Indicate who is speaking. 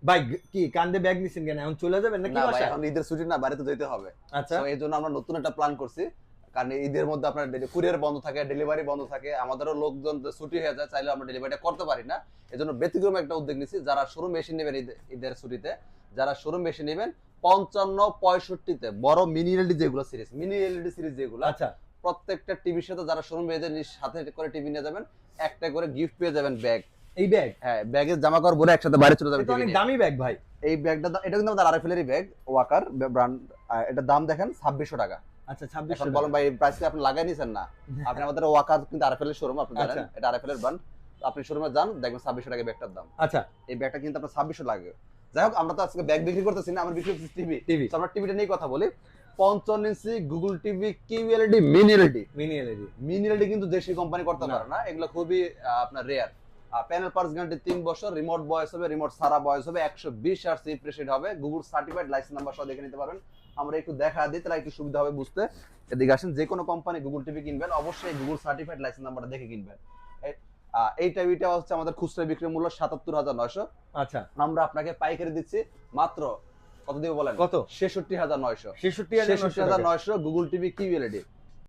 Speaker 1: ভাই কি কান্দে ব্যাগ নিছেন কেন? এখন চলে যাবেন নাকি
Speaker 2: না ভাই,
Speaker 1: বাসায়?
Speaker 2: এখন ঈদের ছুটি না, বাড়িতে যেতে হবে।
Speaker 1: আচ্ছা।
Speaker 2: তো এই জন্য আমরা নতুন একটা প্ল্যান করছি। কারণ ঈদের মধ্যে আপনার কুরিয়ার বন্ধ থাকে, ডেলিভারি বন্ধ থাকে, আমাদেরও লোকজন ছুটি হয়ে যায়, চাইলে আমরা ডেলিভারিটা করতে পারি না। এজন্য ব্যতিক্রম একটা উদ্যোগ নিছি। যারা শোরুম মেশিন নেবেন ঈদের ছুটিতে, যারা শোরুম মেশিন নেবেন 55 65 বড় মিনি এলইডি যেগুলো সিরিজ, মিনি এলইডি সিরিজ যেগুলো,
Speaker 1: আচ্ছা।
Speaker 2: প্রত্যেকটা টিভির সাথে যারা শোরুম পেয়ে যাবেন, সাথে করে টিভি নিয়ে যাবেন, একটা করে গিফট পেয়ে যাবেন ব্যাগ।
Speaker 1: এই ব্যাগ?
Speaker 2: হ্যাঁ, ব্যাগে জামা কাপড় ভরে একসাথে বাইরে চলে যাবেন
Speaker 1: এটা
Speaker 2: টিভি
Speaker 1: অনেক
Speaker 2: নিয়ে।
Speaker 1: দামি ব্যাগ ভাই।
Speaker 2: এই ব্যাগটা এটা কিন্তু আমাদের আরএফএলেরই ব্যাগ, ওয়াকার ব্র্যান্ড। এটার দাম দেখেন 2600 টাকা।
Speaker 1: আচ্ছা,
Speaker 2: এখন
Speaker 1: 2600
Speaker 2: বলেন ভাই, এই প্রাইসে আপনি লাগাই নিছেন না? আপনি আমাদের ওয়াকার কিন্তু আরএফএল এর শোরুম, আপনি জানেন
Speaker 1: আচ্ছা।
Speaker 2: এটা আরএফএল এর ব্র্যান্ড। তো আপনি শোরুমে যান, দেখবেন 2600 টাকা ব্যাগটার দাম।
Speaker 1: আচ্ছা।
Speaker 2: এই ব্যাগটা কিন্তু আপনার 2600 লাগে। যাই হোক, আমরা তো আজকে ব্যাগ বিক্রি করতেছি না, আমরা বিক্রি করতেছি টিভি।
Speaker 1: টিভি।
Speaker 2: তো আমরা টিভিটা নিয়ে কথা বলি। 55 inch Google TV QLED mini LED.
Speaker 1: Mini LED.
Speaker 2: Mini LED কিন্তু দেশি কোম্পানি করতে
Speaker 1: না।
Speaker 2: পারে না, এগুলো খুবই আপনার রেয়ার। প্যানেল পার্টস গ্যারান্টি 3 বছর, রিমোট ভয়েস হবে, রিমোট সারা ভয়েস হবে, 120 হার্টজ রিফ্রেশ রেট হবে, গুগল সার্টিফাইড, লাইসেন্স নাম্বার সহ দেখে নিতে পারবেন। আমরা একটু দেখা দিই, তাহলে একটু সুবিধা হবে বুঝতে। এদিকে আসেন, যে কোনো কোম্পানি গুগল টিভি কিনবেন অবশ্যই গুগল সার্টিফাইড লাইসেন্স নাম্বারটা দেখে কিনবেন। এই টিভিটা হচ্ছে আমাদের খুচরা বিক্রি মূল্য 77900।
Speaker 1: আচ্ছা।
Speaker 2: আমরা আপনাকে পাইকারি দিচ্ছি মাত্র কত দিব বলেন?
Speaker 1: কত?
Speaker 2: 66900।
Speaker 1: 66900
Speaker 2: 66900 গুগল টিভি কিউএলইডি।